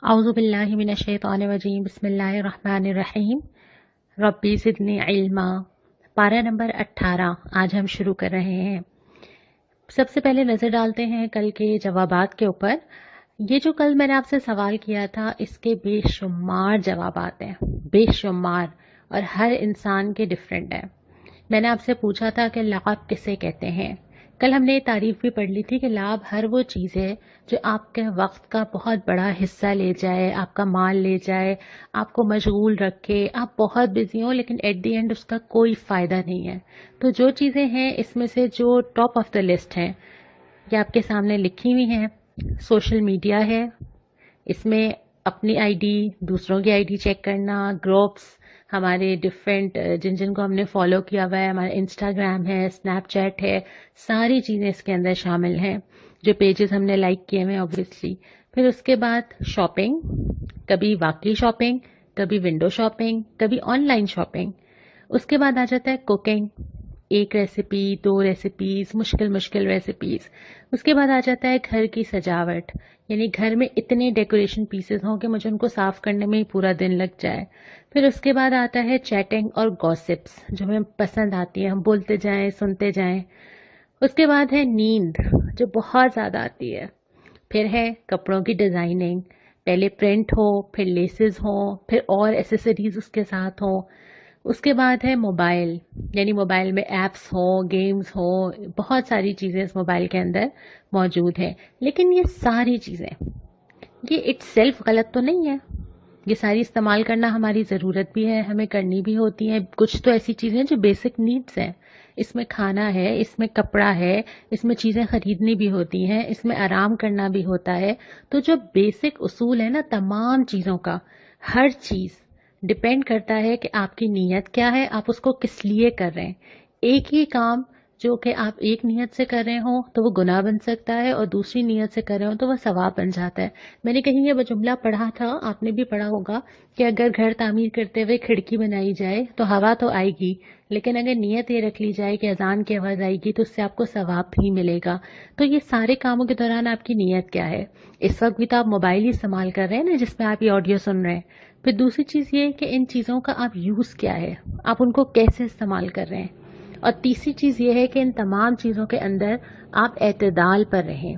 اعوذ باللہ من الشیطان الرجیم بسم اللہ الرحمن الرحیم ربی زدنی علما پارہ نمبر 18 آج ہم شروع کر رہے ہیں۔ سب سے پہلے نظر ڈالتے ہیں کل کے جوابات کے اوپر۔ یہ جو کل میں نے آپ سے سوال کیا تھا اس کے بے شمار جوابات ہیں، بے شمار، اور ہر انسان کے ڈیفرنٹ ہیں۔ میں نے آپ سے پوچھا تھا کہ لعب کسے کہتے ہیں۔ کل ہم نے یہ تعریف بھی پڑھ لی تھی کہ لعب ہر وہ چیز ہے جو آپ کے وقت کا بہت بڑا حصہ لے جائے، آپ کا مال لے جائے، آپ کو مشغول رکھے، آپ بہت بزی ہوں لیکن ایٹ دی اینڈ اس کا کوئی فائدہ نہیں ہے۔ تو جو چیزیں ہیں اس میں سے جو ٹاپ آف دا لسٹ ہیں یہ آپ کے سامنے لکھی ہوئی ہیں۔ سوشل میڈیا ہے، اس میں اپنی آئی ڈی، دوسروں کی آئی ڈی چیک کرنا، گروپس ہمارے ڈفرینٹ جن کو ہم نے فالو کیا ہوا ہے، ہمارا انسٹاگرام ہے، اسنیپ چیٹ ہے، ساری چیزیں اس کے اندر شامل ہیں، جو پیجز ہم نے لائک کیے ہوئے اوبویسلی۔ پھر اس کے بعد شاپنگ، کبھی واقعی شاپنگ، کبھی ونڈو شاپنگ، کبھی آن لائن شاپنگ۔ اس کے بعد آ جاتا ہے کوکنگ، ایک ریسیپی، دو ریسیپیز، مشکل ریسیپیز۔ اس کے بعد آ جاتا ہے گھر کی سجاوٹ، یعنی گھر میں اتنے ڈیکوریشن پیسز ہوں کہ مجھے ان کو صاف کرنے میں ہی پورا دن لگ جائے۔ پھر اس کے بعد آتا ہے چیٹنگ اور گوسپس جو ہمیں پسند آتی ہے، ہم بولتے جائیں، سنتے جائیں۔ اس کے بعد ہے نیند جو بہت زیادہ آتی ہے۔ پھر ہے کپڑوں کی ڈیزائننگ، پہلے پرنٹ ہو، پھر لیسز ہوں، پھر اور ایسیسریز اس کے ساتھ ہوں۔ اس کے بعد ہے موبائل، یعنی موبائل میں ایپس ہوں، گیمز ہوں، بہت ساری چیزیں اس موبائل کے اندر موجود ہیں۔ لیکن یہ ساری چیزیں یہ اٹ سیلف غلط تو نہیں ہے، یہ ساری استعمال کرنا ہماری ضرورت بھی ہے، ہمیں کرنی بھی ہوتی ہیں۔ کچھ تو ایسی چیزیں جو بیسک نیڈس ہیں، اس میں کھانا ہے، اس میں کپڑا ہے، اس میں چیزیں خریدنی بھی ہوتی ہیں، اس میں آرام کرنا بھی ہوتا ہے۔ تو جو بیسک اصول ہے نا تمام چیزوں کا، ہر چیز ڈپینڈ کرتا ہے کہ آپ کی نیت کیا ہے، آپ اس کو کس لیے کر رہے ہیں۔ ایک ہی کام جو کہ آپ ایک نیت سے کر رہے ہوں تو وہ گناہ بن سکتا ہے، اور دوسری نیت سے کر رہے ہوں تو وہ ثواب بن جاتا ہے۔ میں نے کہیں یہ جملہ پڑھا تھا، آپ نے بھی پڑھا ہوگا، کہ اگر گھر تعمیر کرتے ہوئے کھڑکی بنائی جائے تو ہوا تو آئے گی، لیکن اگر نیت یہ رکھ لی جائے کہ اذان کی آواز آئے گی تو اس سے آپ کو ثواب بھی ملے گا۔ تو یہ سارے کاموں کے دوران آپ کی نیت کیا ہے؟ اس وقت بھی تو آپ موبائل ہی استعمال کر رہے ہیں نا جس میں آپ یہ آڈیو سن رہے ہیں۔ پھر دوسری چیز یہ ہے کہ ان چیزوں کا آپ یوز کیا ہے، آپ ان کو کیسے استعمال کر رہے ہیں۔ اور تیسری چیز یہ ہے کہ ان تمام چیزوں کے اندر آپ اعتدال پر رہیں،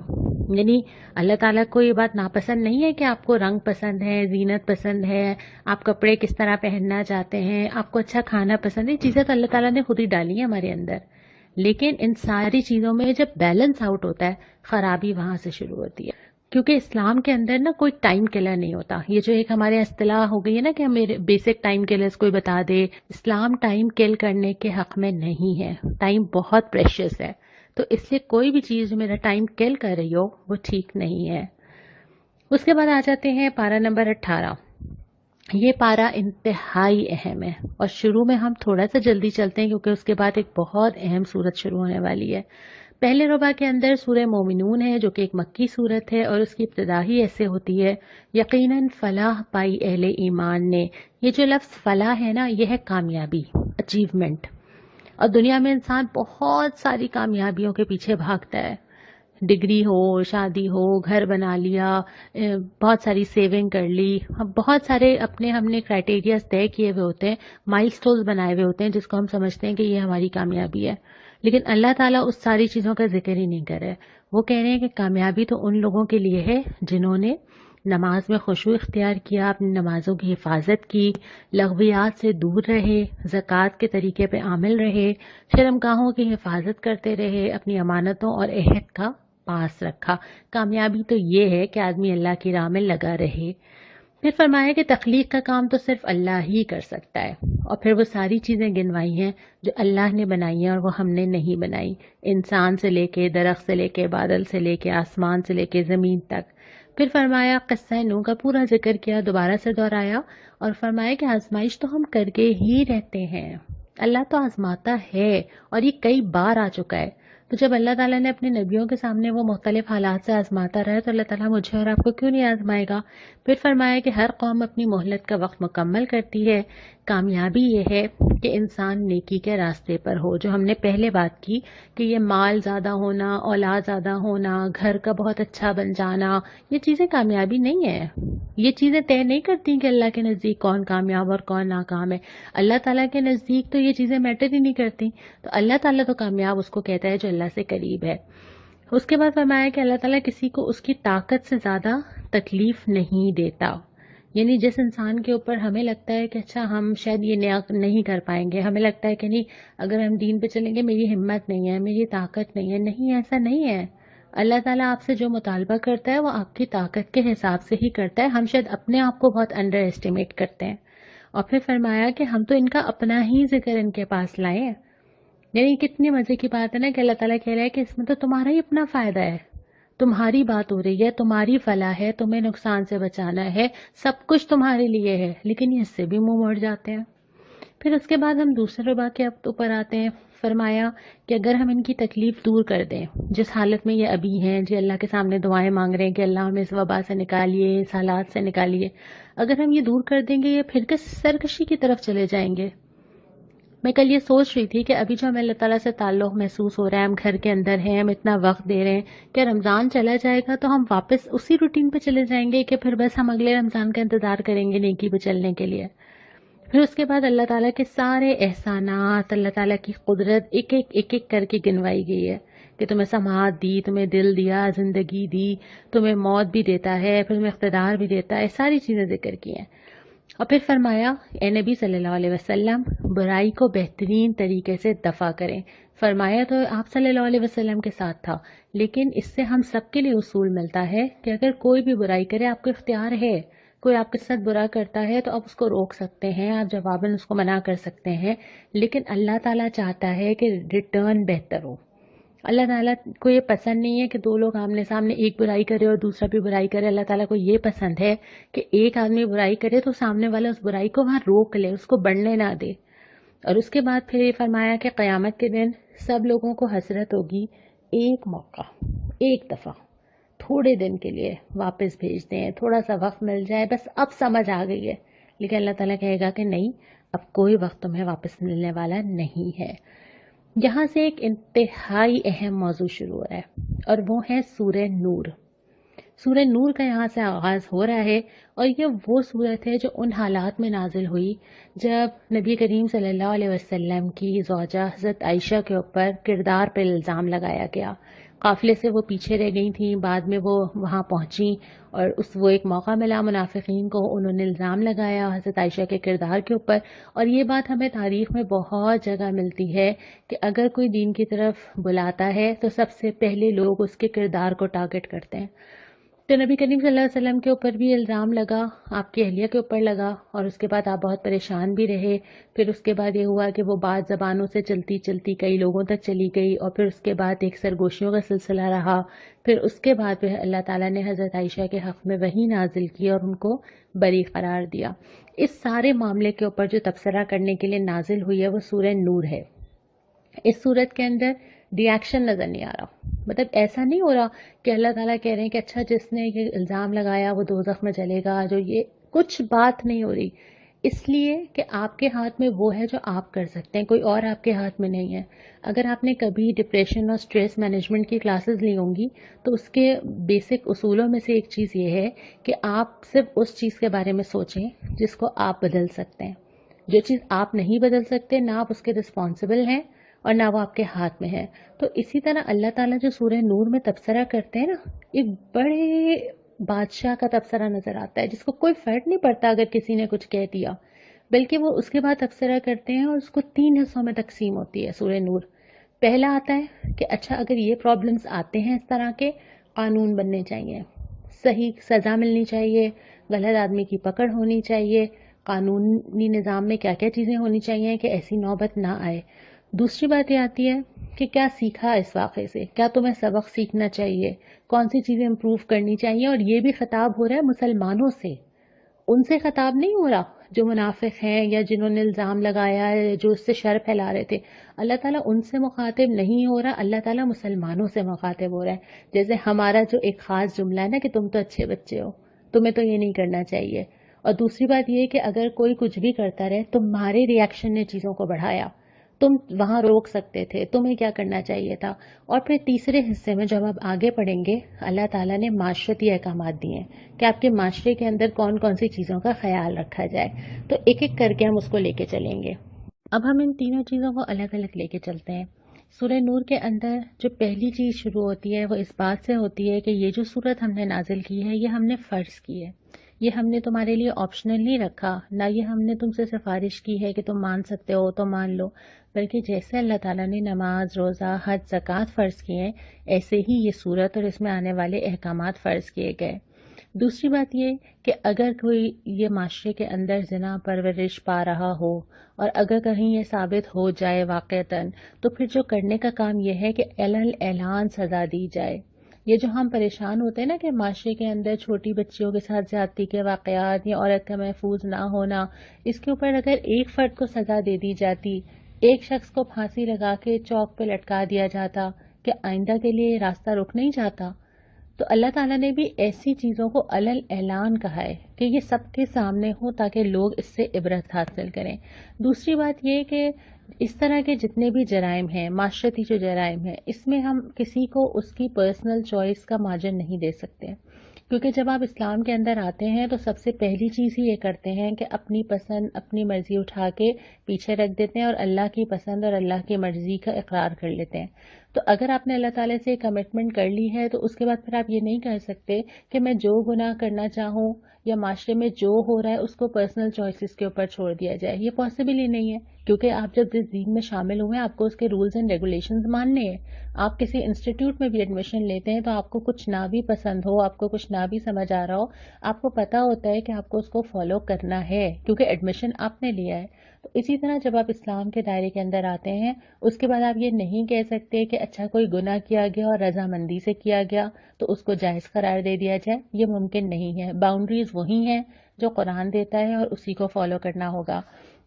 یعنی اللہ تعالیٰ کو یہ بات ناپسند نہیں ہے کہ آپ کو رنگ پسند ہے، زینت پسند ہے، آپ کپڑے کس طرح پہننا چاہتے ہیں، آپ کو اچھا کھانا پسند ہے، چیزیں تو اللہ تعالیٰ نے خود ہی ڈالی ہیں ہمارے اندر۔ لیکن ان ساری چیزوں میں جب بیلنس آؤٹ ہوتا ہے، خرابی وہاں سے شروع ہوتی ہے۔ کیونکہ اسلام کے اندر نا کوئی ٹائم کلر نہیں ہوتا۔ یہ جو ایک ہمارے اصطلاح ہو گئی ہے نا کہ ہمیں بیسک ٹائم کلرز کوئی بتا دے، اسلام ٹائم کل کرنے کے حق میں نہیں ہے۔ ٹائم بہت پریشیس ہے، تو اس لیے کوئی بھی چیز جو میرا ٹائم کل کر رہی ہو وہ ٹھیک نہیں ہے۔ اس کے بعد آ جاتے ہیں پارہ نمبر 18۔ یہ پارہ انتہائی اہم ہے، اور شروع میں ہم تھوڑا سا جلدی چلتے ہیں کیونکہ اس کے بعد ایک بہت اہم صورت شروع ہونے والی ہے۔ پہلے ربع کے اندر سورہ مومنون ہے جو کہ ایک مکی صورت ہے، اور اس کی ابتدا ہی ایسے ہوتی ہے، یقیناً فلاح پائی اہل ایمان نے۔ یہ جو لفظ فلاح ہے نا یہ ہے کامیابی، اچیومنٹ، اور دنیا میں انسان بہت ساری کامیابیوں کے پیچھے بھاگتا ہے، ڈگری ہو، شادی ہو، گھر بنا لیا، بہت ساری سیونگ کر لی، بہت سارے ہم نے کرائٹیریاز طے کیے ہوئے ہوتے ہیں، مائل سٹونز بنائے ہوئے ہوتے ہیں جس کو ہم سمجھتے ہیں کہ یہ ہماری کامیابی ہے۔ لیکن اللہ تعالیٰ اس ساری چیزوں کا ذکر ہی نہیں کر رہے۔ وہ کہہ رہے ہیں کہ کامیابی تو ان لوگوں کے لیے ہے جنہوں نے نماز میں خشوع اختیار کیا، اپنی نمازوں کی حفاظت کی، لغویات سے دور رہے، زکوٰۃ کے طریقے پہ عامل رہے، شرمگاہوں کی حفاظت کرتے رہے، اپنی امانتوں اور عہد کا پاس رکھا۔ کامیابی تو یہ ہے کہ آدمی اللہ کی راہ میں لگا رہے۔ پھر فرمایا کہ تخلیق کا کام تو صرف اللہ ہی کر سکتا ہے، اور پھر وہ ساری چیزیں گنوائی ہیں جو اللہ نے بنائی ہیں اور وہ ہم نے نہیں بنائی، انسان سے لے کے درخت سے لے کے بادل سے لے کے آسمان سے لے کے زمین تک۔ پھر فرمایا قصہ نوح کا پورا ذکر کیا، دوبارہ سے دہرایا، اور فرمایا کہ آزمائش تو ہم کر کے ہی رہتے ہیں، اللہ تو آزماتا ہے، اور یہ کئی بار آ چکا ہے۔ تو جب اللہ تعالیٰ نے اپنے نبیوں کے سامنے وہ مختلف حالات سے آزماتا رہا تو اللہ تعالیٰ مجھے اور آپ کو کیوں نہیں آزمائے گا؟ پھر فرمایا کہ ہر قوم اپنی مہلت کا وقت مکمل کرتی ہے، کامیابی یہ ہے کہ انسان نیکی کے راستے پر ہو. جو ہم نے پہلے بات کی کہ یہ مال زیادہ ہونا، اولاد زیادہ ہونا، گھر کا بہت اچھا بن جانا، یہ چیزیں کامیابی نہیں ہے. یہ چیزیں طے نہیں کرتی کہ اللہ کے نزدیک کون کامیاب اور کون ناکام ہے. اللہ تعالیٰ کے نزدیک تو یہ چیزیں میٹر ہی نہیں کرتی. تو اللہ تعالیٰ تو کامیاب اس کو کہتا ہے جو اللہ سے قریب ہے. اس کے بعد فرمایا کہ اللہ تعالیٰ کسی کو اس کی طاقت سے زیادہ تکلیف نہیں دیتا. یعنی جس انسان کے اوپر ہمیں لگتا ہے کہ اچھا ہم شاید یہ نیا نہیں کر پائیں گے، ہمیں لگتا ہے کہ نہیں اگر ہم دین پہ چلیں گے میری ہمت نہیں ہے، میری طاقت نہیں ہے. نہیں، ایسا نہیں ہے. اللہ تعالیٰ آپ سے جو مطالبہ کرتا ہے وہ آپ کی طاقت کے حساب سے ہی کرتا ہے. ہم شاید اپنے آپ کو بہت انڈر ایسٹیمیٹ کرتے ہیں. اور پھر فرمایا کہ ہم تو ان کا اپنا ہی ذکر ان کے پاس لائے ہیں. یعنی کتنی مزے کی بات ہے نا کہ اللہ تعالیٰ کہہ رہا ہے کہ اس میں تو تمہارا ہی اپنا فائدہ ہے، تمہاری بات ہو رہی ہے، تمہاری فلاح ہے، تمہیں نقصان سے بچانا ہے، سب کچھ تمہارے لیے ہے. لیکن یہ اس سے بھی منہ موڑ جاتے ہیں. پھر اس کے بعد ہم دوسرے وبا کے اوپر آتے ہیں. فرمایا کہ اگر ہم ان کی تکلیف دور کر دیں، جس حالت میں یہ ابھی ہیں، جی اللہ کے سامنے دعائیں مانگ رہے ہیں کہ اللہ ہمیں اس وبا سے نکالیے، اس حالات سے نکالیے، اگر ہم یہ دور کر دیں گے یہ پھر کے سرکشی کی طرف چلے جائیں گے. میں کل یہ سوچ رہی تھی کہ ابھی جو ہمیں اللہ تعالیٰ سے تعلق محسوس ہو رہا ہے، ہم گھر کے اندر ہیں، ہم اتنا وقت دے رہے ہیں کہ رمضان چلا جائے گا تو ہم واپس اسی روٹین پہ چلے جائیں گے کہ پھر بس ہم اگلے رمضان کا انتظار کریں گے نیکی پہ چلنے کے لیے. پھر اس کے بعد اللہ تعالیٰ کے سارے احسانات، اللہ تعالیٰ کی قدرت ایک ایک کر کے گنوائی گئی ہے کہ تمہیں سماعت دی، تمہیں دل دیا، زندگی دی، تمہیں موت بھی دیتا ہے، پھر تمہیں اقتدار بھی دیتا ہے، ساری چیزیں ذکر کی ہیں. اور پھر فرمایا اے نبی صلی اللہ علیہ وسلم برائی کو بہترین طریقے سے دفع کریں. فرمایا تو آپ صلی اللہ علیہ وسلم کے ساتھ تھا، لیکن اس سے ہم سب کے لیے اصول ملتا ہے کہ اگر کوئی بھی برائی کرے، آپ کو اختیار ہے، کوئی آپ کے ساتھ برا کرتا ہے تو آپ اس کو روک سکتے ہیں، آپ جواباً اس کو منع کر سکتے ہیں. لیکن اللہ تعالیٰ چاہتا ہے کہ ریٹرن بہتر ہو. اللہ تعالیٰ کو یہ پسند نہیں ہے کہ دو لوگ آمنے سامنے ایک برائی کرے اور دوسرا بھی برائی کرے. اللہ تعالیٰ کو یہ پسند ہے کہ ایک آدمی برائی کرے تو سامنے والا اس برائی کو وہاں روک لے، اس کو بڑھنے نہ دے. اور اس کے بعد پھر یہ فرمایا کہ قیامت کے دن سب لوگوں کو حسرت ہوگی، ایک موقع، ایک دفعہ، تھوڑے دن کے لیے واپس بھیج دیں، تھوڑا سا وقت مل جائے، بس اب سمجھ آ گئی ہے. لیکن اللہ تعالیٰ کہے گا کہ نہیں، اب کوئی وقت تمہیں واپس ملنے والا نہیں ہے. یہاں سے ایک انتہائی اہم موضوع شروع ہو رہا ہے اور وہ ہے سورہ نور. سورہ نور کا یہاں سے آغاز ہو رہا ہے اور یہ وہ صورت ہے جو ان حالات میں نازل ہوئی جب نبی کریم صلی اللہ علیہ وسلم کی زوجہ حضرت عائشہ کے اوپر کردار پر الزام لگایا گیا. قافلے سے وہ پیچھے رہ گئی تھیں، بعد میں وہ وہاں پہنچیں اور وہ ایک موقع ملا منافقین کو، انہوں نے الزام لگایا حضرت عائشہ کے کردار کے اوپر. اور یہ بات ہمیں تاریخ میں بہت جگہ ملتی ہے کہ اگر کوئی دین کی طرف بلاتا ہے تو سب سے پہلے لوگ اس کے کردار کو ٹارگٹ کرتے ہیں. تو نبی کریم صلی اللہ علیہ وسلم کے اوپر بھی الزام لگا، آپ کی اہلیہ کے اوپر لگا، اور اس کے بعد آپ بہت پریشان بھی رہے. پھر اس کے بعد یہ ہوا کہ وہ بات زبانوں سے چلتی چلتی کئی لوگوں تک چلی گئی اور پھر اس کے بعد ایک سرگوشیوں کا سلسلہ رہا. پھر اس کے بعد پھر اللہ تعالیٰ نے حضرت عائشہ کے حق میں وحی نازل کی اور ان کو بری قرار دیا. اس سارے معاملے کے اوپر جو تبصرہ کرنے کے لیے نازل ہوئی ہے وہ سورہ نور ہے. اس صورت کے اندر ری ایکشن نظر نہیں آ رہا. مطلب ایسا نہیں ہو رہا کہ اللہ تعالیٰ کہہ رہے ہیں کہ اچھا جس نے یہ الزام لگایا وہ دوزخ میں چلے گا، جو یہ کچھ بات نہیں ہو رہی. اس لیے کہ آپ کے ہاتھ میں وہ ہے جو آپ کر سکتے ہیں، کوئی اور آپ کے ہاتھ میں نہیں ہے. اگر آپ نے کبھی ڈپریشن اور سٹریس مینجمنٹ کی کلاسز لی ہوں گی تو اس کے بیسک اصولوں میں سے ایک چیز یہ ہے کہ آپ صرف اس چیز کے بارے میں سوچیں جس کو آپ بدل سکتے ہیں. جو چیز آپ نہیں بدل سکتے، نہ آپ اس کے رسپانسبل ہیں اور نہ وہ آپ کے ہاتھ میں ہے. تو اسی طرح اللہ تعالیٰ جو سورہ نور میں تبصرہ کرتے ہیں نا، ایک بڑے بادشاہ کا تبصرہ نظر آتا ہے جس کو کوئی فرق نہیں پڑتا اگر کسی نے کچھ کہہ دیا، بلکہ وہ اس کے بعد تبصرہ کرتے ہیں اور اس کو 3 حصوں میں تقسیم ہوتی ہے سورہ نور. پہلا آتا ہے کہ اچھا اگر یہ پرابلمز آتے ہیں اس طرح کے، قانون بننے چاہیے، صحیح سزا ملنی چاہیے، غلط آدمی کی پکڑ ہونی چاہیے، قانونی نظام میں کیا کیا چیزیں ہونی چاہیے کہ ایسی نوبت نہ آئے. دوسری بات یہ آتی ہے کہ کیا سیکھا اس واقعے سے، کیا تمہیں سبق سیکھنا چاہیے، کون سی چیزیں امپروو کرنی چاہیے. اور یہ بھی خطاب ہو رہا ہے مسلمانوں سے، ان سے خطاب نہیں ہو رہا جو منافق ہیں یا جنہوں نے الزام لگایا ہے، جو اس سے شر پھیلا رہے تھے. اللہ تعالیٰ ان سے مخاطب نہیں ہو رہا، اللہ تعالیٰ مسلمانوں سے مخاطب ہو رہا ہے. جیسے ہمارا جو ایک خاص جملہ ہے نا کہ تم تو اچھے بچے ہو، تمہیں تو یہ نہیں کرنا چاہیے. اور دوسری بات یہ کہ اگر کوئی کچھ بھی کرتا رہے، تمہارے ریئیکشن نے چیزوں کو بڑھایا، تم وہاں روک سکتے تھے، تمہیں کیا کرنا چاہیے تھا. اور پھر تیسرے حصے میں جب آپ آگے پڑھیں گے، اللہ تعالیٰ نے معاشرتی احکامات دیے ہیں کہ آپ کے معاشرے کے اندر کون کون سی چیزوں کا خیال رکھا جائے. تو ایک ایک کر کے ہم اس کو لے کے چلیں گے. اب ہم ان تینوں چیزوں کو الگ الگ لے کے چلتے ہیں. سورہ نور کے اندر جو پہلی چیز شروع ہوتی ہے وہ اس بات سے ہوتی ہے کہ یہ جو صورت ہم نے نازل کی ہے یہ ہم نے فرض کی ہے. یہ ہم نے تمہارے لیے آپشنل نہیں رکھا، نہ یہ ہم نے تم سے سفارش کی ہے کہ تم مان سکتے ہو تو مان لو، بلکہ جیسے اللہ تعالیٰ نے نماز، روزہ، حج، زکوٰۃ فرض کیے ہیں، ایسے ہی یہ صورت اور اس میں آنے والے احکامات فرض کیے گئے. دوسری بات یہ کہ اگر کوئی یہ معاشرے کے اندر زنا پرورش پا رہا ہو اور اگر کہیں یہ ثابت ہو جائے واقعتاً، تو پھر جو کرنے کا کام یہ ہے کہ اعلان سزا دی جائے. یہ جو ہم پریشان ہوتے ہیں نا کہ معاشرے کے اندر چھوٹی بچیوں کے ساتھ زیادتی کے واقعات یا عورت کا محفوظ نہ ہونا، اس کے اوپر اگر ایک فرد کو سزا دے دی جاتی، ایک شخص کو پھانسی لگا کے چوک پہ لٹکا دیا جاتا، کہ آئندہ کے لیے یہ راستہ رک نہیں جاتا. تو اللہ تعالیٰ نے بھی ایسی چیزوں کو اعلان کہا ہے کہ یہ سب کے سامنے ہو تاکہ لوگ اس سے عبرت حاصل کریں. دوسری بات یہ کہ اس طرح کے جتنے بھی جرائم ہیں، معاشرتی جو جرائم ہیں، اس میں ہم کسی کو اس کی پرسنل چوائس کا مارجن نہیں دے سکتے، کیونکہ جب آپ اسلام کے اندر آتے ہیں تو سب سے پہلی چیز ہی یہ کرتے ہیں کہ اپنی پسند، اپنی مرضی اٹھا کے پیچھے رکھ دیتے ہیں اور اللہ کی پسند اور اللہ کی مرضی کا اقرار کر لیتے ہیں. تو اگر آپ نے اللہ تعالیٰ سے کمٹمنٹ کر لی ہے تو اس کے بعد پھر آپ یہ نہیں کہہ سکتے کہ میں جو گناہ کرنا چاہوں یا معاشرے میں جو ہو رہا ہے اس کو پرسنل چوائسز کے اوپر چھوڑ دیا جائے. یہ پاسبل ہی نہیں ہے، کیونکہ آپ جب جس دین میں شامل ہوئے ہیں آپ کو اس کے رولز اینڈ ریگولیشنز ماننے ہیں. آپ کسی انسٹیٹیوٹ میں بھی ایڈمیشن لیتے ہیں تو آپ کو کچھ نہ بھی پسند ہو، آپ کو کچھ نہ بھی سمجھ آ رہا ہو، آپ کو پتا ہوتا ہے کہ آپ کو اس کو فالو کرنا ہے کیونکہ ایڈمیشن آپ نے لیا ہے. تو اسی طرح جب آپ اسلام کے دائرے کے اندر آتے ہیں اس کے بعد آپ یہ نہیں کہہ سکتے کہ اچھا کوئی گناہ کیا گیا اور رضامندی سے کیا گیا تو اس کو جائز قرار دے دیا جائے. یہ ممکن نہیں ہے. باؤنڈریز وہی ہیں جو قرآن دیتا ہے اور اسی کو فالو کرنا ہوگا.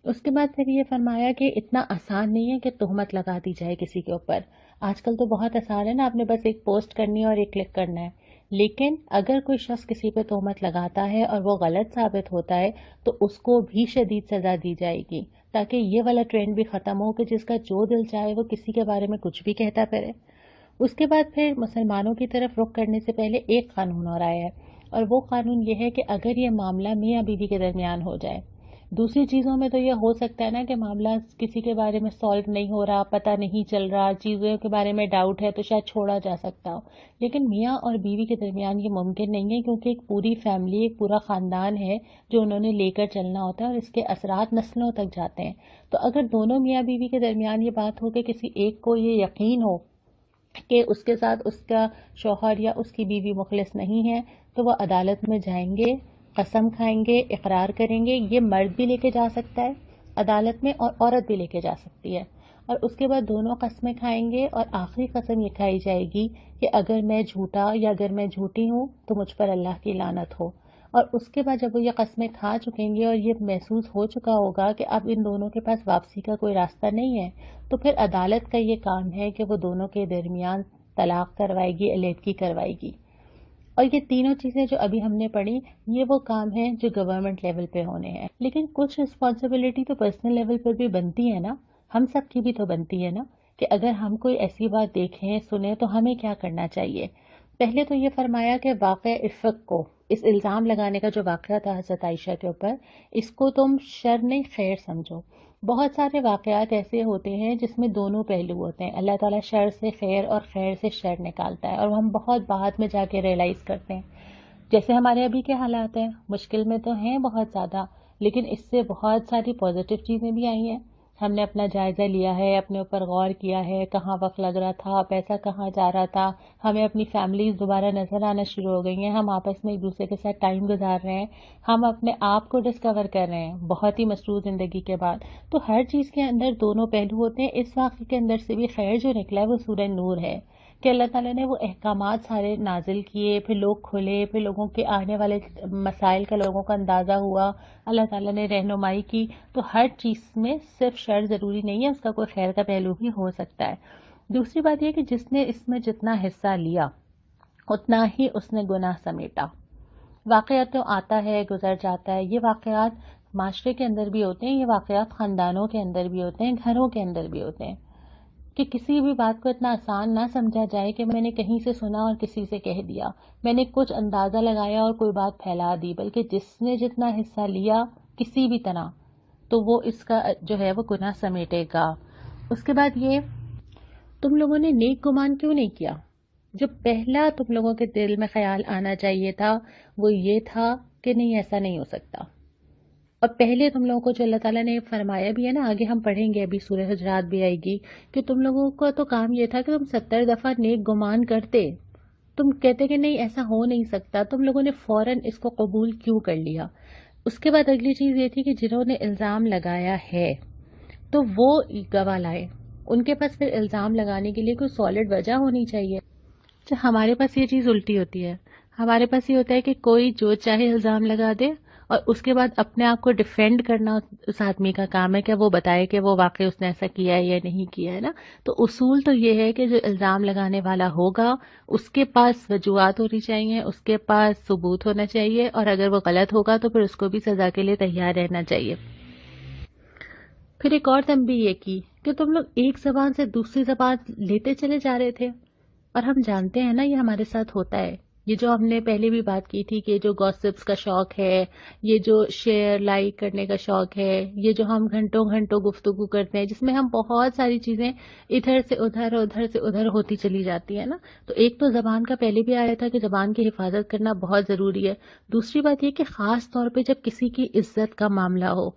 اس کے بعد پھر یہ فرمایا کہ اتنا آسان نہیں ہے کہ تہمت لگا دی جائے کسی کے اوپر. آج کل تو بہت آسان ہے نا، آپ نے بس ایک پوسٹ کرنی ہے اور ایک کلک کرنا ہے. لیکن اگر کوئی شخص کسی پہ تہمت لگاتا ہے اور وہ غلط ثابت ہوتا ہے تو اس کو بھی شدید سزا دی جائے گی، تاکہ یہ والا ٹرینڈ بھی ختم ہو کہ جس کا جو دل چاہے وہ کسی کے بارے میں کچھ بھی کہتا پھرے. اس کے بعد پھر مسلمانوں کی طرف رخ کرنے سے پہلے ایک قانون اور آیا ہے، اور وہ قانون یہ ہے کہ اگر یہ معاملہ میاں بیوی کے درمیان ہو جائے، دوسری چیزوں میں تو یہ ہو سکتا ہے نا کہ معاملہ کسی کے بارے میں سالو نہیں ہو رہا، پتہ نہیں چل رہا، چیزوں کے بارے میں ڈاؤٹ ہے تو شاید چھوڑا جا سکتا ہو، لیکن میاں اور بیوی کے درمیان یہ ممکن نہیں ہے، کیونکہ ایک پوری فیملی، ایک پورا خاندان ہے جو انہوں نے لے کر چلنا ہوتا ہے اور اس کے اثرات نسلوں تک جاتے ہیں. تو اگر دونوں میاں بیوی کے درمیان یہ بات ہو کہ کسی ایک کو یہ یقین ہو کہ اس کے ساتھ اس کا شوہر یا اس کی بیوی مخلص نہیں ہے، تو وہ عدالت میں جائیں گے، قسم کھائیں گے، اقرار کریں گے. یہ مرد بھی لے کے جا سکتا ہے عدالت میں اور عورت بھی لے کے جا سکتی ہے، اور اس کے بعد دونوں قسمیں کھائیں گے اور آخری قسم یہ کھائی جائے گی کہ اگر میں جھوٹا یا اگر میں جھوٹی ہوں تو مجھ پر اللہ کی لعنت ہو. اور اس کے بعد جب وہ یہ قسمیں کھا چکیں گے اور یہ محسوس ہو چکا ہوگا کہ اب ان دونوں کے پاس واپسی کا کوئی راستہ نہیں ہے، تو پھر عدالت کا یہ کام ہے کہ وہ دونوں کے درمیان طلاق کروائے گی، علیحدگی کروائے گی. اور یہ تینوں چیزیں جو ابھی ہم نے پڑھی، یہ وہ کام ہیں جو گورنمنٹ لیول پہ ہونے ہیں. لیکن کچھ رسپانسبلٹی تو پرسنل لیول پر بھی بنتی ہے نا، ہم سب کی بھی تو بنتی ہے نا، کہ اگر ہم کوئی ایسی بات دیکھیں سنیں تو ہمیں کیا کرنا چاہیے. پہلے تو یہ فرمایا کہ واقع افق کو، اس الزام لگانے کا جو واقعہ تھا حضرت عائشہ کے اوپر، اس کو تم شر نہیں خیر سمجھو. بہت سارے واقعات ایسے ہوتے ہیں جس میں دونوں پہلو ہوتے ہیں. اللہ تعالیٰ شر سے خیر اور خیر سے شر نکالتا ہے، اور ہم بہت بعد میں جا کے ریئلائز کرتے ہیں. جیسے ہمارے ابھی کے حالات ہیں، مشکل میں تو ہیں بہت زیادہ، لیکن اس سے بہت ساری پازیٹیو چیزیں بھی آئی ہیں. ہم نے اپنا جائزہ لیا ہے، اپنے اوپر غور کیا ہے، کہاں وقت لگ رہا تھا، پیسہ کہاں جا رہا تھا، ہمیں اپنی فیملیز دوبارہ نظر آنا شروع ہو گئی ہیں، ہم آپس میں ایک دوسرے کے ساتھ ٹائم گزار رہے ہیں، ہم اپنے آپ کو ڈسکور کر رہے ہیں بہت ہی مصروف زندگی کے بعد. تو ہر چیز کے اندر دونوں پہلو ہوتے ہیں. اس واقعے کے اندر سے بھی خیر جو نکلا ہے وہ سورہ نور ہے، کہ اللہ تعالیٰ نے وہ احکامات سارے نازل کیے، پھر لوگ کھلے، پھر لوگوں کے آنے والے مسائل کا لوگوں کو اندازہ ہوا، اللہ تعالیٰ نے رہنمائی کی. تو ہر چیز میں صرف شر ضروری نہیں ہے، اس کا کوئی خیر کا پہلو بھی ہو سکتا ہے. دوسری بات یہ کہ جس نے اس میں جتنا حصہ لیا اتنا ہی اس نے گناہ سمیٹا. واقعات تو آتا ہے گزر جاتا ہے، یہ واقعات معاشرے کے اندر بھی ہوتے ہیں، یہ واقعات خاندانوں کے اندر بھی ہوتے ہیں، گھروں کے اندر بھی ہوتے ہیں، کہ کسی بھی بات کو اتنا آسان نہ سمجھا جائے کہ میں نے کہیں سے سنا اور کسی سے کہہ دیا، میں نے کچھ اندازہ لگایا اور کوئی بات پھیلا دی، بلکہ جس نے جتنا حصہ لیا کسی بھی طرح تو وہ اس کا جو ہے وہ گناہ سمیٹے گا۔ اس کے بعد یہ، تم لوگوں نے نیک گمان کیوں نہیں کیا؟ جو پہلا تم لوگوں کے دل میں خیال آنا چاہیے تھا وہ یہ تھا کہ نہیں، ایسا نہیں ہو سکتا۔ اور پہلے تم لوگوں کو جو اللہ تعالیٰ نے فرمایا بھی ہے نا، آگے ہم پڑھیں گے، ابھی سورہ حجرات بھی آئے گی، کہ تم لوگوں کا تو کام یہ تھا کہ تم 70 دفعہ نیک گمان کرتے، تم کہتے کہ نہیں ایسا ہو نہیں سکتا، تم لوگوں نے فوراً اس کو قبول کیوں کر لیا؟ اس کے بعد اگلی چیز یہ تھی کہ جنہوں نے الزام لگایا ہے تو وہ گواہ لائے، ان کے پاس پھر الزام لگانے کے لیے کوئی سالڈ وجہ ہونی چاہیے۔ ہمارے پاس یہ چیز الٹی ہوتی ہے، ہمارے پاس یہ ہوتا ہے کہ کوئی جو چاہے الزام لگا دے اور اس کے بعد اپنے آپ کو ڈیفینڈ کرنا اس آدمی کا کام ہے کہ وہ بتائے کہ وہ واقعی اس نے ایسا کیا ہے یا نہیں کیا ہے نا۔ تو اصول تو یہ ہے کہ جو الزام لگانے والا ہوگا اس کے پاس وجوہات ہونی چاہیے، اس کے پاس ثبوت ہونا چاہیے، اور اگر وہ غلط ہوگا تو پھر اس کو بھی سزا کے لیے تیار رہنا چاہیے۔ پھر ایک اور تنبیہ یہ کی کہ تم لوگ ایک زبان سے دوسری زبان لیتے چلے جا رہے تھے، اور ہم جانتے ہیں نا یہ ہمارے ساتھ ہوتا ہے، یہ جو ہم نے پہلے بھی بات کی تھی کہ جو گوسپس کا شوق ہے، یہ جو شیئر لائک کرنے کا شوق ہے، یہ جو ہم گھنٹوں گھنٹوں گفتگو کرتے ہیں جس میں ہم بہت ساری چیزیں ادھر سے ادھر ادھر سے ادھر ہوتی چلی جاتی ہے نا۔ تو ایک تو زبان کا پہلے بھی آیا تھا کہ زبان کی حفاظت کرنا بہت ضروری ہے، دوسری بات یہ کہ خاص طور پہ جب کسی کی عزت کا معاملہ ہو،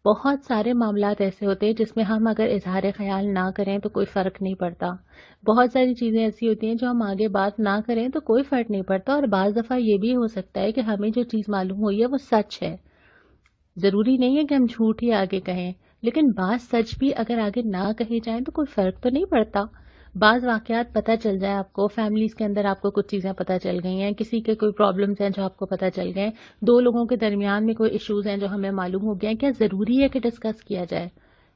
بہت سارے معاملات ایسے ہوتے ہیں جس میں ہم اگر اظہار خیال نہ کریں تو کوئی فرق نہیں پڑتا، بہت ساری چیزیں ایسی ہوتی ہیں جو ہم آگے بات نہ کریں تو کوئی فرق نہیں پڑتا، اور بعض دفعہ یہ بھی ہو سکتا ہے کہ ہمیں جو چیز معلوم ہوئی ہے وہ سچ ہے، ضروری نہیں ہے کہ ہم جھوٹ ہی آگے کہیں، لیکن بعض سچ بھی اگر آگے نہ کہے جائیں تو کوئی فرق تو نہیں پڑتا۔ بعض واقعات پتہ چل جائے آپ کو، فیملیز کے اندر آپ کو کچھ چیزیں پتہ چل گئی ہیں، کسی کے کوئی پرابلمز ہیں جو آپ کو پتہ چل گئے ہیں، دو لوگوں کے درمیان میں کوئی ایشوز ہیں جو ہمیں معلوم ہو گئے ہیں، کیا ضروری ہے کہ ڈسکس کیا جائے؟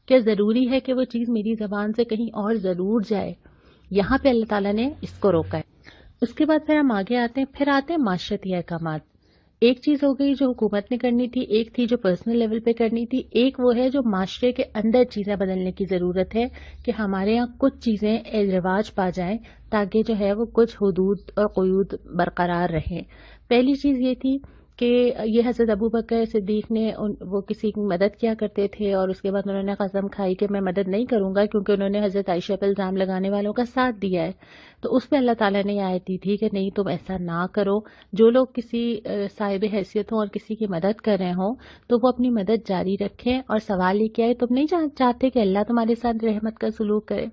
کیا ضروری ہے کہ وہ چیز میری زبان سے کہیں اور ضرور جائے؟ یہاں پہ اللہ تعالیٰ نے اس کو روکا ہے۔ اس کے بعد پھر ہم آگے آتے ہیں معاشرتی احکامات۔ ایک چیز ہو گئی جو حکومت نے کرنی تھی، ایک تھی جو پرسنل لیول پہ کرنی تھی، ایک وہ ہے جو معاشرے کے اندر چیزیں بدلنے کی ضرورت ہے کہ ہمارے ہاں کچھ چیزیں رواج پا جائیں تاکہ جو ہے وہ کچھ حدود اور قیود برقرار رہیں۔ پہلی چیز یہ تھی کہ یہ حضرت ابو بکر صدیق نے وہ کسی کی مدد کیا کرتے تھے اور اس کے بعد انہوں نے قسم کھائی کہ میں مدد نہیں کروں گا کیونکہ انہوں نے حضرت عائشہ پہ الزام لگانے والوں کا ساتھ دیا ہے، تو اس پہ اللہ تعالیٰ نے یہ آیت دی تھی کہ نہیں تم ایسا نہ کرو، جو لوگ کسی صاحب حیثیت ہوں اور کسی کی مدد کر رہے ہوں تو وہ اپنی مدد جاری رکھیں، اور سوال یہ کیا ہے، تم نہیں چاہتے کہ اللہ تمہارے ساتھ رحمت کا سلوک کرے؟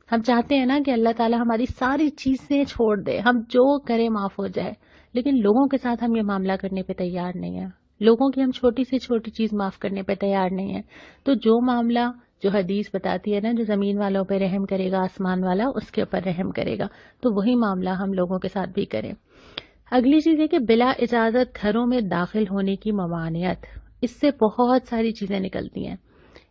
ہم چاہتے ہیں نا کہ اللہ تعالیٰ ہماری ساری چیزیں چھوڑ دے، ہم جو کرے معاف ہو جائے، لیکن لوگوں کے ساتھ ہم یہ معاملہ کرنے پہ تیار نہیں ہیں، لوگوں کی ہم چھوٹی سے چھوٹی چیز معاف کرنے پہ تیار نہیں ہیں۔ تو جو معاملہ جو حدیث بتاتی ہے نا، جو زمین والوں پہ رحم کرے گا آسمان والا اس کے اوپر رحم کرے گا، تو وہی معاملہ ہم لوگوں کے ساتھ بھی کریں۔ اگلی چیز ہے کہ بلا اجازت گھروں میں داخل ہونے کی ممانعت، اس سے بہت ساری چیزیں نکلتی ہیں۔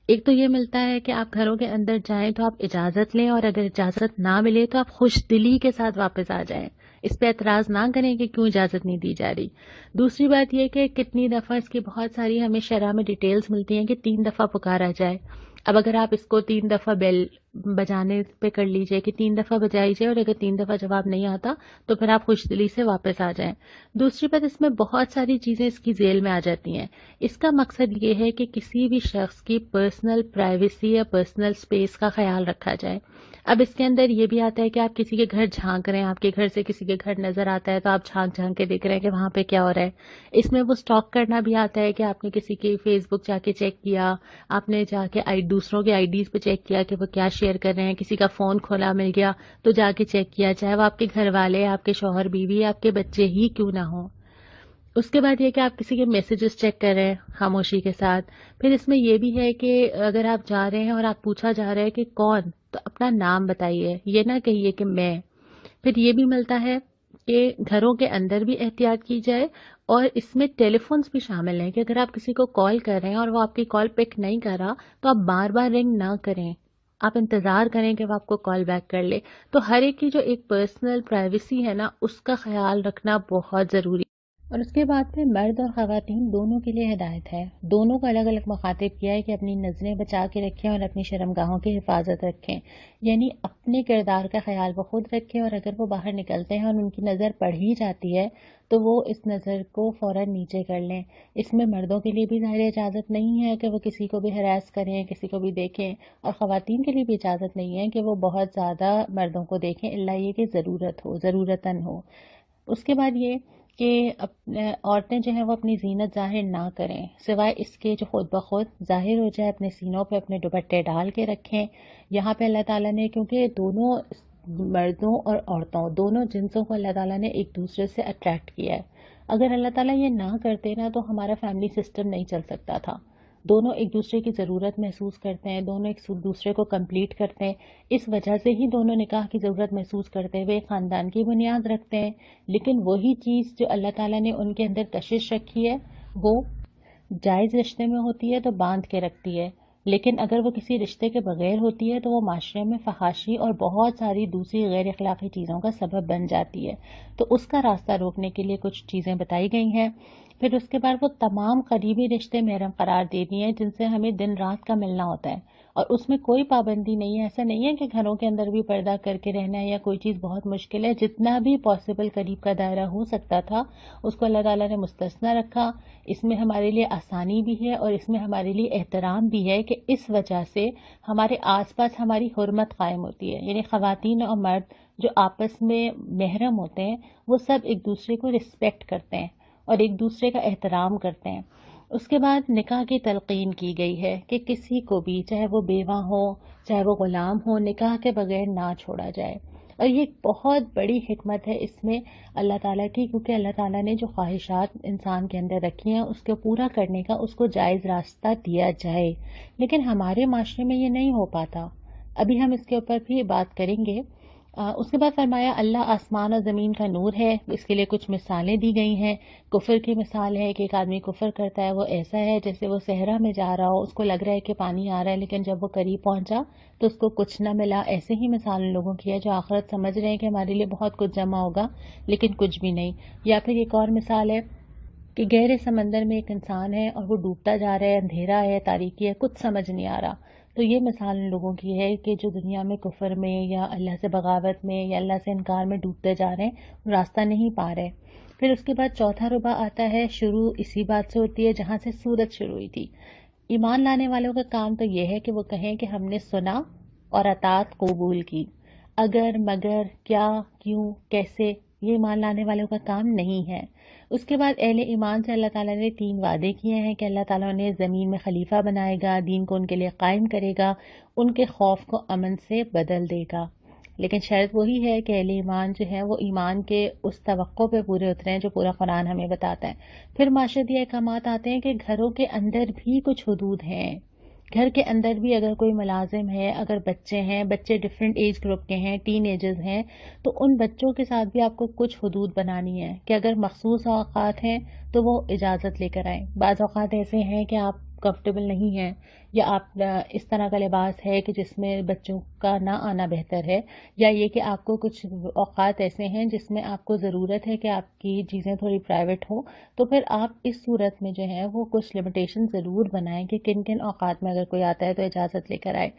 ایک تو یہ ملتا ہے کہ آپ گھروں کے اندر جائیں تو آپ اجازت لیں، اور اگر اجازت نہ ملے تو آپ خوش دلی کے ساتھ واپس آ جائیں، اس پہ اعتراض نہ کریں کہ کیوں اجازت نہیں دی جا رہی۔ دوسری بات یہ کہ کتنی دفعہ اس کی بہت ساری ہمیں شرح میں ڈیٹیلز ملتی ہیں کہ 3 دفعہ پکارا جائے۔ اب اگر آپ اس کو 3 دفعہ بیل بجانے پہ کر لیجئے کہ 3 دفعہ بجائی جائے، اور اگر 3 دفعہ جواب نہیں آتا تو پھر آپ خوش دلی سے واپس آ جائیں۔ دوسری بات، اس میں بہت ساری چیزیں اس کی ذیل میں آ جاتی ہیں۔ اس کا مقصد یہ ہے کہ کسی بھی شخص کی پرسنل پرائیویسی یا پرسنل سپیس کا خیال رکھا جائے۔ اب اس کے اندر یہ بھی آتا ہے کہ آپ کسی کے گھر جھانک رہے ہیں، آپ کے گھر سے کسی کے گھر نظر آتا ہے تو آپ جھانک جھانک کے دیکھ رہے ہیں کہ وہاں پہ کیا ہو رہا ہے۔ اس میں وہ سٹاک کرنا بھی آتا ہے کہ آپ نے کسی کی فیس بک جا کے چیک کیا، آپ نے جا کے دوسروں کے آئی ڈیز پہ چیک کیا کہ وہ کیا شیئر کر رہے ہیں، کسی کا فون کھولا مل گیا تو جا کے چیک کیا، چاہے وہ آپ کے گھر والے، آپ کے شوہر بیوی، آپ کے بچے ہی کیوں نہ ہوں۔ اس کے بعد یہ کہ آپ کسی کے میسیجز چیک کر رہے ہیں خاموشی کے ساتھ۔ پھر اس میں یہ بھی ہے کہ اگر آپ جا رہے ہیں اور آپ پوچھا جا رہا ہے کہ کون، تو اپنا نام بتائیے، یہ نہ کہیے کہ میں۔ پھر یہ بھی ملتا ہے کہ گھروں کے اندر بھی احتیاط کی جائے، اور اس میں ٹیلی فونز بھی شامل ہیں کہ اگر آپ کسی کو کال کر رہے ہیں اور وہ آپ کی کال پک نہیں کر رہا تو آپ بار بار رنگ نہ کریں، آپ انتظار کریں کہ وہ آپ کو کال بیک کر لے۔ تو ہر ایک کی جو ایک پرسنل پرائیویسی ہے نا، اس کا خیال رکھنا بہت ضروری ہے۔ اور اس کے بعد پھر مرد اور خواتین دونوں کے لیے ہدایت ہے. دونوں کو الگ الگ مخاطب کیا ہے کہ اپنی نظریں بچا کے رکھیں اور اپنی شرمگاہوں کی حفاظت رکھیں. یعنی اپنے کردار کا خیال وہ خود رکھیں، اور اگر وہ باہر نکلتے ہیں اور ان کی نظر پڑ ہی جاتی ہے تو وہ اس نظر کو فوراً نیچے کر لیں. اس میں مردوں کے لیے بھی ظاہر اجازت نہیں ہے کہ وہ کسی کو بھی ہراس کریں، کسی کو بھی دیکھیں، اور خواتین کے لیے بھی اجازت نہیں ہے کہ وہ بہت زیادہ مردوں کو دیکھیں الا یہ کہ ضرورت ہو، ضرورتاً ہو. اس کے بعد یہ کہ عورتیں جو ہیں وہ اپنی زینت ظاہر نہ کریں سوائے اس کے جو خود بخود ظاہر ہو جائے. اپنے سینوں پہ اپنے دوپٹے ڈال کے رکھیں. یہاں پہ اللہ تعالیٰ نے، کیونکہ دونوں مردوں اور عورتوں دونوں جنسوں کو اللہ تعالیٰ نے ایک دوسرے سے اٹریکٹ کیا ہے. اگر اللہ تعالیٰ یہ نہ کرتے نا تو ہمارا فیملی سسٹم نہیں چل سکتا تھا. دونوں ایک دوسرے کی ضرورت محسوس کرتے ہیں، دونوں ایک دوسرے کو کمپلیٹ کرتے ہیں. اس وجہ سے ہی دونوں نکاح کی ضرورت محسوس کرتے ہوئے خاندان کی بنیاد رکھتے ہیں. لیکن وہی چیز جو اللہ تعالیٰ نے ان کے اندر کشش رکھی ہے وہ جائز رشتے میں ہوتی ہے تو باندھ کے رکھتی ہے، لیکن اگر وہ کسی رشتے کے بغیر ہوتی ہے تو وہ معاشرے میں فحاشی اور بہت ساری دوسری غیر اخلاقی چیزوں کا سبب بن جاتی ہے. تو اس کا راستہ روکنے کے لیے کچھ چیزیں بتائی گئی ہیں. پھر اس کے بعد وہ تمام قریبی رشتے محرم قرار دے دیے ہیں جن سے ہمیں دن رات کا ملنا ہوتا ہے، اور اس میں کوئی پابندی نہیں ہے. ایسا نہیں ہے کہ گھروں کے اندر بھی پردہ کر کے رہنا ہے یا کوئی چیز بہت مشکل ہے. جتنا بھی پاسبل قریب کا دائرہ ہو سکتا تھا اس کو اللہ تعالیٰ نے مستثنی رکھا. اس میں ہمارے لیے آسانی بھی ہے اور اس میں ہمارے لیے احترام بھی ہے کہ اس وجہ سے ہمارے آس پاس ہماری حرمت قائم ہوتی ہے. یعنی خواتین اور مرد جو آپس میں محرم ہوتے ہیں وہ سب ایک دوسرے کو رسپیکٹ کرتے ہیں اور ایک دوسرے کا احترام کرتے ہیں. اس کے بعد نکاح کی تلقین کی گئی ہے کہ کسی کو بھی، چاہے وہ بیوہ ہو چاہے وہ غلام ہو، نکاح کے بغیر نہ چھوڑا جائے. اور یہ بہت بڑی حکمت ہے اس میں اللہ تعالیٰ کی، کیونکہ اللہ تعالیٰ نے جو خواہشات انسان کے اندر رکھی ہیں اس کو پورا کرنے کا اس کو جائز راستہ دیا جائے. لیکن ہمارے معاشرے میں یہ نہیں ہو پاتا. ابھی ہم اس کے اوپر بھی بات کریں گے. اس کے بعد فرمایا اللہ آسمان اور زمین کا نور ہے. اس کے لیے کچھ مثالیں دی گئی ہیں. کفر کی مثال ہے کہ ایک آدمی کفر کرتا ہے، وہ ایسا ہے جیسے وہ صحرا میں جا رہا ہو، اس کو لگ رہا ہے کہ پانی آ رہا ہے لیکن جب وہ قریب پہنچا تو اس کو کچھ نہ ملا. ایسے ہی مثال ان لوگوں کی ہے جو آخرت سمجھ رہے ہیں کہ ہمارے لیے بہت کچھ جمع ہوگا لیکن کچھ بھی نہیں. یا پھر ایک اور مثال ہے کہ گہرے سمندر میں ایک انسان ہے اور وہ ڈوبتا جا رہا ہے، اندھیرا ہے، تاریکی ہے، کچھ سمجھ نہیں آ رہا. تو یہ مثال ان لوگوں کی ہے کہ جو دنیا میں کفر میں یا اللہ سے بغاوت میں یا اللہ سے انکار میں ڈوبتے جا رہے ہیں، راستہ نہیں پا رہے. پھر اس کے بعد چوتھا ربع آتا ہے. شروع اسی بات سے ہوتی ہے جہاں سے سورت شروع ہوئی تھی. ایمان لانے والوں کا کام تو یہ ہے کہ وہ کہیں کہ ہم نے سنا اور اطاعت قبول کی. اگر مگر کیا کیوں کیسے، یہ ایمان لانے والوں کا کام نہیں ہے. اس کے بعد اہل ایمان سے اللہ تعالیٰ نے 3 وعدے کیے ہیں کہ اللہ تعالیٰ نے زمین میں خلیفہ بنائے گا، دین کو ان کے لیے قائم کرے گا، ان کے خوف کو امن سے بدل دے گا. لیکن شرط وہی ہے کہ اہل ایمان جو ہیں وہ ایمان کے اس توقع پہ پورے اتریں جو پورا قرآن ہمیں بتاتا ہے. پھر معاشرتی احکامات آتے ہیں کہ گھروں کے اندر بھی کچھ حدود ہیں. گھر کے اندر بھی اگر کوئی ملازم ہے، اگر بچے ہیں، بچے ڈفرینٹ ایج گروپ کے ہیں، ٹین ایجز ہیں، تو ان بچوں کے ساتھ بھی آپ کو کچھ حدود بنانی ہے کہ اگر مخصوص اوقات ہیں تو وہ اجازت لے کر آئیں. بعض اوقات ایسے ہیں کہ آپ کمفرٹیبل نہیں ہیں یا آپ اس طرح کا لباس ہے کہ جس میں بچوں کا نہ آنا بہتر ہے، یا یہ کہ آپ کو کچھ اوقات ایسے ہیں جس میں آپ کو ضرورت ہے کہ آپ کی چیزیں تھوڑی پرائیویٹ ہوں، تو پھر آپ اس صورت میں جو ہے وہ کچھ لمیٹیشن ضرور بنائیں کہ کن کن اوقات میں اگر کوئی آتا ہے تو اجازت لے کر آئے.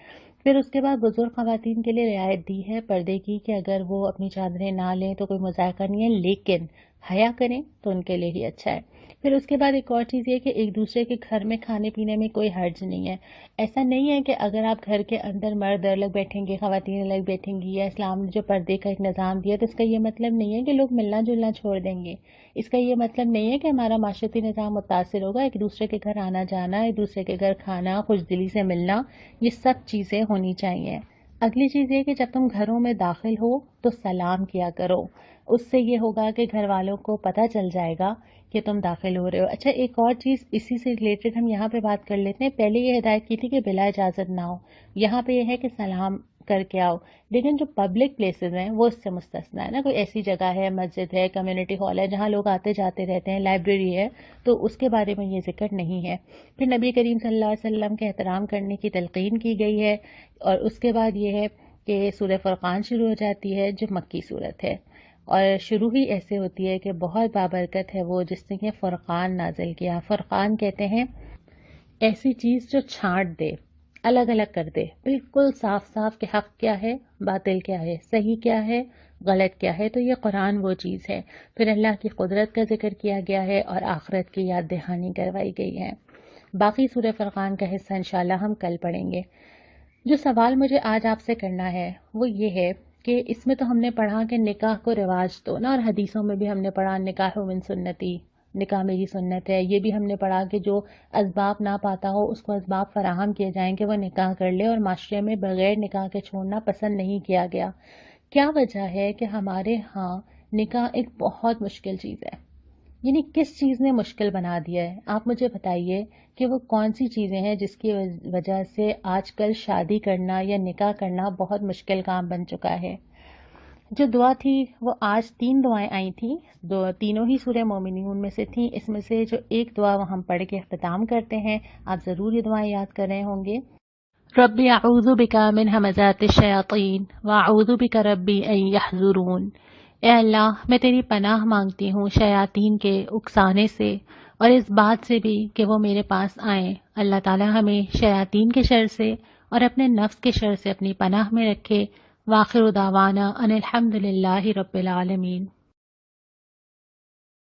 پھر اس کے بعد بزرگ خواتین کے لیے رعایت دی ہے پردے کی کہ اگر وہ اپنی چادریں نہ لیں تو کوئی مذائقہ نہیں ہے، لیکن حیا کریں تو ان کے لیے ہی اچھا ہے. پھر اس کے بعد ایک اور چیز یہ کہ ایک دوسرے کے گھر میں کھانے پینے میں کوئی حرج نہیں ہے. ایسا نہیں ہے کہ اگر آپ گھر کے اندر مرد الگ بیٹھیں گے، خواتین الگ بیٹھیں گی، یا اسلام نے جو پردے کا ایک نظام دیا تو اس کا یہ مطلب نہیں ہے کہ لوگ ملنا جلنا چھوڑ دیں گے. اس کا یہ مطلب نہیں ہے کہ ہمارا معاشرتی نظام متاثر ہوگا. ایک دوسرے کے گھر آنا جانا، ایک دوسرے کے گھر کھانا، خوش دلی سے ملنا، یہ سب چیزیں ہونی چاہیے. اگلی چیز یہ کہ جب تم گھروں میں داخل ہو تو سلام کیا کرو. اس سے یہ ہوگا کہ گھر والوں کو پتہ چل جائے گا کہ تم داخل ہو رہے ہو. اچھا، ایک اور چیز اسی سے ریلیٹڈ ہم یہاں پہ بات کر لیتے ہیں. پہلے یہ ہدایت کی تھی کہ بلا اجازت نہ ہو، یہاں پہ یہ ہے کہ سلام کر کے آؤ. لیکن جو پبلک پلیسز ہیں وہ اس سے مستثنا ہے نا. کوئی ایسی جگہ ہے، مسجد ہے، کمیونٹی ہال ہے جہاں لوگ آتے جاتے رہتے ہیں، لائبریری ہے، تو اس کے بارے میں یہ ذکر نہیں ہے. پھر نبی کریم صلی اللہ علیہ وسلم کے احترام کرنے کی تلقین کی گئی ہے. اور اس کے بعد یہ ہے کہ سورہ فرقان شروع ہو جاتی ہے جو مکی صورت ہے. اور شروع ہی ایسے ہوتی ہے کہ بہت بابرکت ہے وہ جس نے یہ فرقان نازل کیا. فرقان کہتے ہیں ایسی چیز جو چھانٹ دے، الگ الگ کر دے، بالکل صاف صاف کہ حق کیا ہے، باطل کیا ہے، صحیح کیا ہے، غلط کیا ہے. تو یہ قرآن وہ چیز ہے. پھر اللہ کی قدرت کا ذکر کیا گیا ہے اور آخرت کی یاد دہانی کروائی گئی ہے. باقی سورہ فرقان کا حصہ انشاءاللہ ہم کل پڑھیں گے. جو سوال مجھے آج آپ سے کرنا ہے وہ یہ ہے کہ اس میں تو ہم نے پڑھا کہ نکاح کو رواج دو نا، اور حدیثوں میں بھی ہم نے پڑھا نکاح من سنتی، نکاح میری سنت ہے. یہ بھی ہم نے پڑھا کہ جو اسباب نہ پاتا ہو اس کو اسباب فراہم کیے جائیں کہ وہ نکاح کر لے، اور معاشرے میں بغیر نکاح کے چھوڑنا پسند نہیں کیا گیا. کیا وجہ ہے کہ ہمارے ہاں نکاح ایک بہت مشکل چیز ہے؟ یعنی کس چیز نے مشکل بنا دیا ہے؟ آپ مجھے بتائیے کہ وہ کون سی چیزیں ہیں جس کی وجہ سے آج کل شادی کرنا یا نکاح کرنا بہت مشکل کام بن چکا ہے. جو دعا تھی وہ آج 3 دعائیں آئی تھیں، تینوں ہی سورہ مومنون میں سے تھیں. اس میں سے جو ایک دعا وہ ہم پڑھ کے اختتام کرتے ہیں، آپ ضرور یہ دعائیں یاد کر رہے ہوں گے. ربی اعوذ بک من ہمزات الشیاطین واعوذ بک ربی ان یحضرون. اے اللہ، میں تیری پناہ مانگتی ہوں شیاطین کے اکسانے سے اور اس بات سے بھی کہ وہ میرے پاس آئیں. اللہ تعالی ہمیں شیاطین کے شر سے اور اپنے نفس کے شر سے اپنی پناہ میں رکھے. وآخر دعوانا ان الحمد للہ رب العالمین.